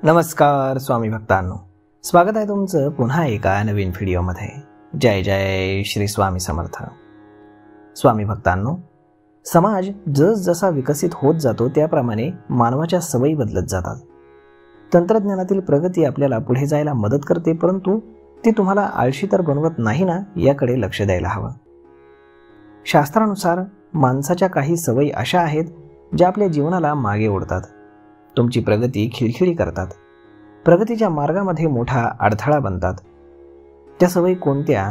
नमस्कार स्वामी भक्तांनो, स्वागत आहे तुमचं पुन्हा एका नवीन व्हिडिओमध्ये। जय जय श्री स्वामी समर्थ। स्वामी भक्तांनो, समाज जसजसा विकसित होत जातो त्याप्रमाणे मानवाच्या सवयी बदलत जातात। तंत्रज्ञानातील प्रगती आपल्याला पुढे जायला मदत करते, परंतु ती तुम्हाला आळशी तर बनवत नाही ना, याकडे लक्ष द्यायला हवं। शास्त्रानुसार माणसाच्या काही सवयी अशा आहेत ज्या आपल्या जीवनाला मागे ओढतात, तुमची प्रगती खिळखिळी करतात, प्रगतीच्या मार्गामध्ये मोठा अडथळा बनतात। त्या सवयी कोणत्या,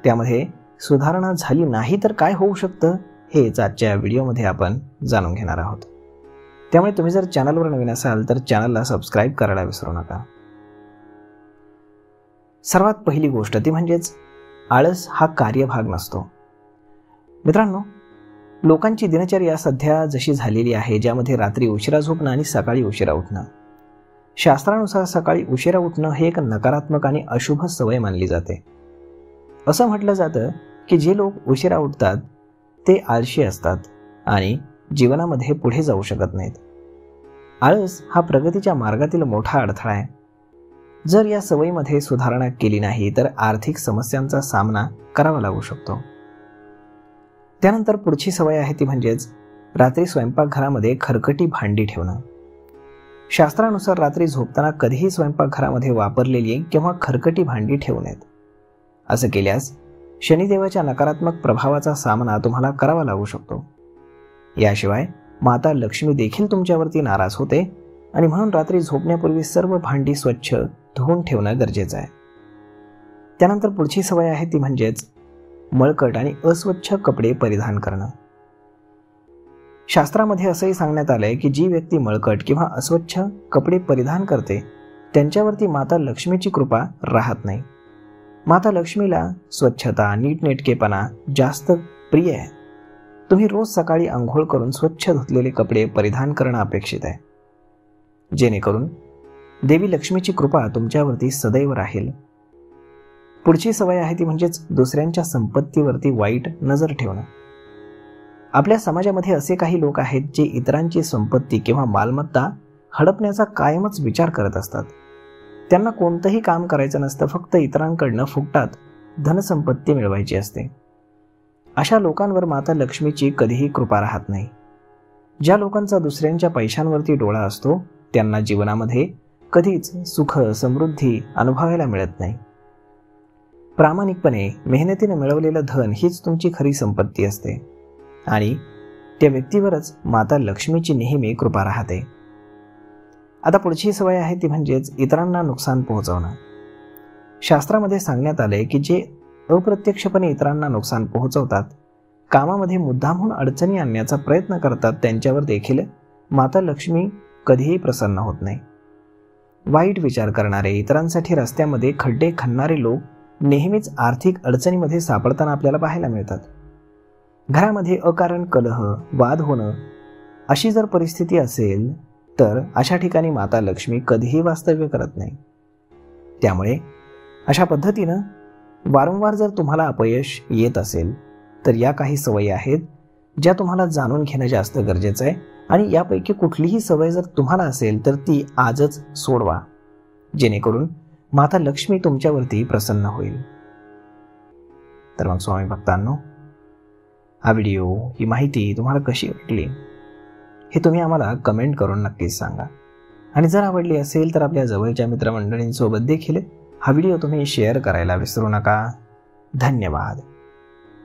त्यामध्ये सुधारणा झाली नाही तर काय होऊ शकतं, हेच आजच्या व्हिडिओमध्ये आपण जाणून घेणार आहोत। त्यामुळे तुम्ही जर चॅनलवर नवीन असाल तर चॅनलला सबस्क्राईब करायला विसरू नका। सर्वात पहिली गोष्ट ती म्हणजेच आळस हा कार्यभाग नसतो। मित्रांनो, लोकांची दिनचर्या सध्या जशी झालेली आहे, ज्यामध्ये रात्री उशिरा झोपणं आणि सकाळी उशिरा उठणं। शास्त्रानुसार सकाळी उशिरा उठणं हे एक नकारात्मक आणि अशुभ सवय मानली जाते। असं म्हटलं जातं की जे लोक उशिरा उठतात ते आळशी असतात आणि जीवनामध्ये पुढे जाऊ शकत नाहीत। आळस हा प्रगतीच्या मार्गातील मोठा अडथळा आहे। जर या सवयीमध्ये सुधारणा केली नाही तर आर्थिक समस्यांचा सामना करावा लागू शकतो। त्यानंतर पुढची सवय आहे ती म्हणजेच रात्री स्वयंपाकघरामध्ये खरकटी भांडी ठेवणं। शास्त्रानुसार रात्री झोपताना कधीही स्वयंपाकघरामध्ये वापरलेली किंवा खरकटी भांडी ठेवू नयेत। असं केल्यास शनिदेवाच्या नकारात्मक प्रभावाचा सामना तुम्हाला करावा लागू शकतो। याशिवाय माता लक्ष्मी देखील तुमच्यावरती नाराज होते आणि म्हणून रात्री झोपण्यापूर्वी सर्व भांडी स्वच्छ धुवून ठेवणं गरजेचं आहे। त्यानंतर पुढची सवय आहे ती म्हणजेच मळकट आणि अस्वच्छ कपडे परिधान करणं। शास्त्रामध्ये असंही सांगण्यात आलंय की जी व्यक्ती मळकट किंवा अस्वच्छ कपडे परिधान करते त्यांच्यावरती माता लक्ष्मीची कृपा राहत नाही। माता लक्ष्मीला स्वच्छता, नीटनेटकेपणा जास्त प्रिय आहे। तुम्ही रोज सकाळी आंघोळ करून स्वच्छ धुतलेले कपडे परिधान करणं अपेक्षित आहे, जेणेकरून देवी लक्ष्मीची कृपा तुमच्यावरती सदैव राहील। पुढची सवय आहे ती म्हणजेच दुसऱ्यांच्या संपत्तीवरती वाईट नजर ठेवणं। आपल्या समाजामध्ये असे काही लोक आहेत जे इतरांची संपत्ती किंवा मालमत्ता हडपण्याचा कायमच विचार करत असतात। त्यांना कोणतंही काम करायचं नसतं, फक्त इतरांकडनं फुकटात धनसंपत्ती मिळवायची असते। अशा लोकांवर माता लक्ष्मीची कधीही कृपा राहत नाही। ज्या लोकांचा दुसऱ्यांच्या पैशांवरती डोळा असतो त्यांना जीवनामध्ये कधीच सुख समृद्धी अनुभवायला मिळत नाही। प्रामाणिकपणे मेहनतीने मिळवलेलं धन हीच तुमची खरी संपत्ती असते आणि त्या व्यक्तीवरच माता लक्ष्मीची नेहमी कृपा राहते। आता पुढची सवय आहे ती म्हणजेच इतरांना नुकसान पोहोचवणं। शास्त्रामध्ये सांगण्यात आले की जे अप्रत्यक्षपणे इतरांना नुकसान पोहोचवतात, कामामध्ये मुद्दामहून अडचणी आणण्याचा प्रयत्न करतात, त्यांच्यावर देखील माता लक्ष्मी कधीही प्रसन्न होत नाही। वाईट विचार करणारे, इतरांसाठी रस्त्यामध्ये खड्डे खणणारे लोक नेहमीच आर्थिक अडचणीमध्ये सापडताना आपल्याला पाहायला मिळतात। घरामध्ये अकारण कलह, वाद होणं अशी जर परिस्थिती असेल तर अशा ठिकाणी माता लक्ष्मी कधीही वास्तव्य करत नाही। त्यामुळे अशा पद्धतीनं वारंवार जर तुम्हाला अपयश येत असेल तर या काही सवयी आहेत ज्या तुम्हाला जाणून घेणं जास्त गरजेचं आहे आणि यापैकी कुठलीही सवय जर तुम्हाला असेल तर ती आजच सोडवा, जेणेकरून माता लक्ष्मी तुमच्यावरती प्रसन्न होईल। तर मग स्वामी भक्तांनो, हा व्हिडिओ, ही माहिती तुम्हाला कशी वाटली हे तुम्ही आम्हाला कमेंट करून नक्कीच सांगा आणि जर आवडली असेल तर आपल्या जवळच्या मित्रमंडळींसोबत देखील हा व्हिडिओ तुम्ही शेअर करायला विसरू नका। धन्यवाद।